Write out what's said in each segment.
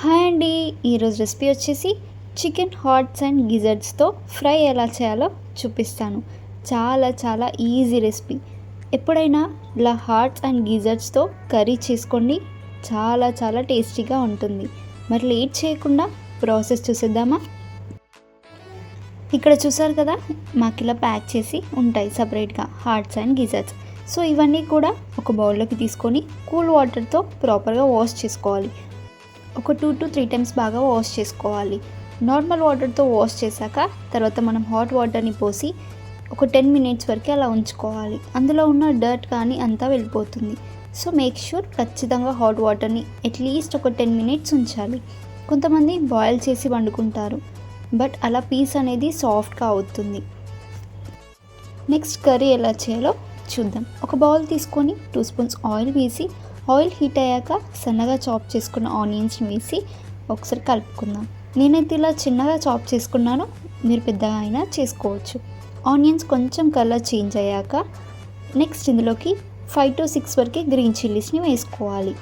Hi అండి, ఈరోజు recipe వచ్చేసి చికెన్ హాట్స్ అండ్ గిజర్డ్స్తో ఫ్రై ఎలా చేయాలో చూపిస్తాను. చాలా ఈజీ రెసిపీ. ఎప్పుడైనా ఇలా హాట్స్ అండ్ గిజర్డ్స్తో కర్రీ చేసుకోండి, చాలా టేస్టీగా ఉంటుంది. మరి లేట్ చేయకుండా ప్రాసెస్ చూసేద్దామా? ఇక్కడ చూసారు కదా, మాకు ఇలా ప్యాక్ చేసి ఉంటాయి సపరేట్గా హాట్స్ అండ్ గిజర్డ్స్. సో ఇవన్నీ కూడా ఒక బౌల్లోకి తీసుకొని కూల్ వాటర్తో ప్రాపర్గా వాష్ చేసుకోవాలి. ఒక 2 to 3 టైమ్స్ బాగా వాష్ చేసుకోవాలి. నార్మల్ వాటర్తో వాష్ చేశాక తర్వాత మనం హాట్ వాటర్ని పోసి ఒక 10 మినిట్స్ వరకు అలా ఉంచుకోవాలి. అందులో ఉన్న డర్ట్ కానీ అంతా వెళ్ళిపోతుంది. సో మేక్ ష్యూర్ ఖచ్చితంగా హాట్ వాటర్ని అట్లీస్ట్ ఒక 10 మినిట్స్ ఉంచాలి. కొంతమంది బాయిల్ చేసి వండుకుంటారు, బట్ అలా పీస్ అనేది సాఫ్ట్గా అవుతుంది. నెక్స్ట్ కర్రీ ఎలా చేయాలో చూద్దాం. ఒక బౌల్ తీసుకొని 2 స్పూన్స్ ఆయిల్ వేసి, ఆయిల్ హీట్ అయ్యాక సన్నగా చాప్ చేసుకున్న ఆనియన్స్ని వేసి ఒకసారి కలుపుకుందాం. నేనైతే ఇలా చిన్నగా చాప్ చేసుకున్నాను, మీరు పెద్దగా అయినా చేసుకోవచ్చు. ఆనియన్స్ కొంచెం కలర్ చేంజ్ అయ్యాక నెక్స్ట్ ఇందులోకి 5 to 6 వరకు గ్రీన్ చిల్లీస్ని వేసుకోవాలి.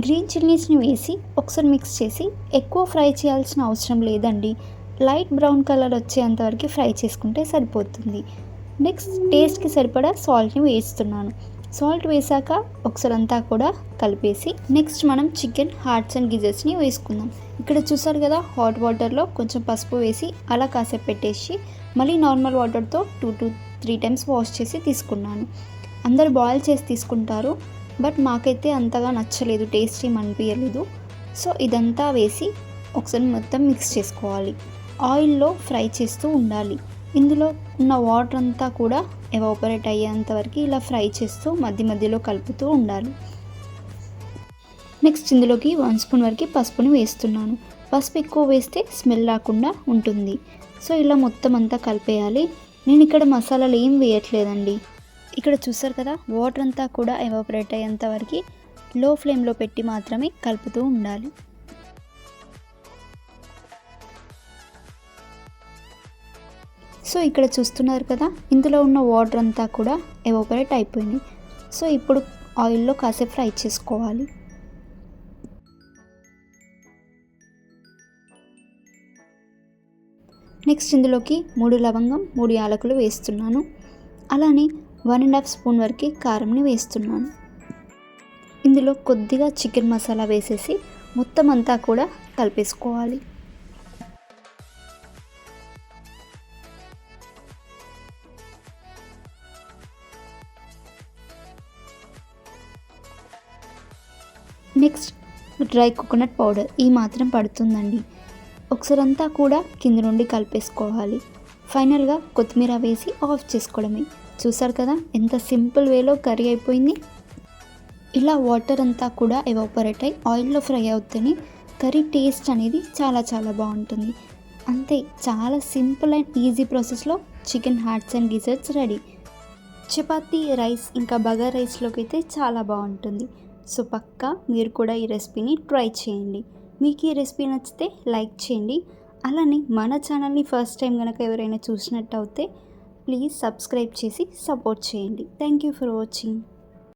గ్రీన్ చిల్లీస్ని వేసి ఒకసారి మిక్స్ చేసి ఎక్కువ ఫ్రై చేయాల్సిన అవసరం లేదండి. లైట్ బ్రౌన్ కలర్ వచ్చేంతవరకు ఫ్రై చేసుకుంటే సరిపోతుంది. నెక్స్ట్ టేస్ట్కి సరిపడా సాల్ట్ని వేస్తున్నాను. సాల్ట్ వేసాక ఒకసారి అంతా కూడా కలిపేసి నెక్స్ట్ మనం చికెన్ హార్ట్స్ అండ్ గిజర్స్ని వేసుకుందాం. ఇక్కడ చూసారు కదా, హాట్ వాటర్లో కొంచెం పసుపు వేసి అలా కాసేపు పెట్టేసి మళ్ళీ నార్మల్ వాటర్తో 2 to 3 టైమ్స్ వాష్ చేసి తీసుకున్నాను. అందరు బాయిల్ చేసి తీసుకుంటారు, బట్ మాకైతే అంతగా నచ్చలేదు, టేస్ట్ ఏం అనిపించలేదు. సో ఇదంతా వేసి ఒకసారి మొత్తం మిక్స్ చేసుకోవాలి. ఆయిల్లో ఫ్రై చేస్తూ ఉండాలి. ఇందులో ఉన్న వాటర్ అంతా కూడా ఎవాపరేట్ అయ్యేంత వరకు ఇలా ఫ్రై చేస్తూ మధ్యలో కలుపుతూ ఉండాలి. నెక్స్ట్ ఇందులోకి 1 స్పూన్ వరకు పసుపుని వేస్తున్నాను. పసుపు ఎక్కువ వేస్తే స్మెల్ రాకుండా ఉంటుంది. సో ఇలా మొత్తం అంతా కలిపేయాలి. నేను ఇక్కడ మసాలాలు ఏం వేయట్లేదండి. ఇక్కడ చూసారు కదా, వాటర్ అంతా కూడా ఎవాపరేట్ అయ్యేంత వరకు లో ఫ్లేమ్లో పెట్టి మాత్రమే కలుపుతూ ఉండాలి. సో ఇక్కడ చూస్తున్నారు కదా, ఇందులో ఉన్న వాటర్ అంతా కూడా ఎవాపరేట్ అయిపోయింది. సో ఇప్పుడు ఆయిల్లో కాసేపు ఫ్రై చేసుకోవాలి. నెక్స్ట్ ఇందులోకి 3 లవంగం 3 యాలకులు వేస్తున్నాను. అలానే 1.5 స్పూన్ వరకు కారంని వేస్తున్నాను. ఇందులో కొద్దిగా చికెన్ మసాలా వేసేసి మొత్తం అంతా కూడా కలిపేసుకోవాలి. నెక్స్ట్ డ్రై కోకోనట్ పౌడర్ ఈ మాత్రం పడుతుందండి. ఒకసారి అంతా కూడా కింద నుండి కలిపేసుకోవాలి. ఫైనల్గా కొత్తిమీర వేసి ఆఫ్ చేసుకోవడమే. చూసారు కదా, ఎంత సింపుల్ వేలో కర్రీ అయిపోయింది. ఇలా వాటర్ అంతా కూడా ఎవాపరేట్ అయ్యి ఆయిల్లో ఫ్రై అవుతేనే కర్రీ టేస్ట్ అనేది చాలా బాగుంటుంది. అంతే, చాలా సింపుల్ అండ్ ఈజీ ప్రాసెస్లో chicken hearts and gizzards ready. Chapati, rice ఇంకా బగారా రైస్లోకి అయితే చాలా బాగుంటుంది. సో పక్కా మీరు కూడా ఈ రెసిపీని ట్రై చేయండి. మీకు ఈ రెసిపీ నచ్చితే లైక్ చేయండి. అలానే మన ఛానల్ని ఫస్ట్ టైం కనుక ఎవరైనా చూసినట్టు అయితే ప్లీజ్ సబ్స్క్రైబ్ చేసి సపోర్ట్ చేయండి. Thank you for watching.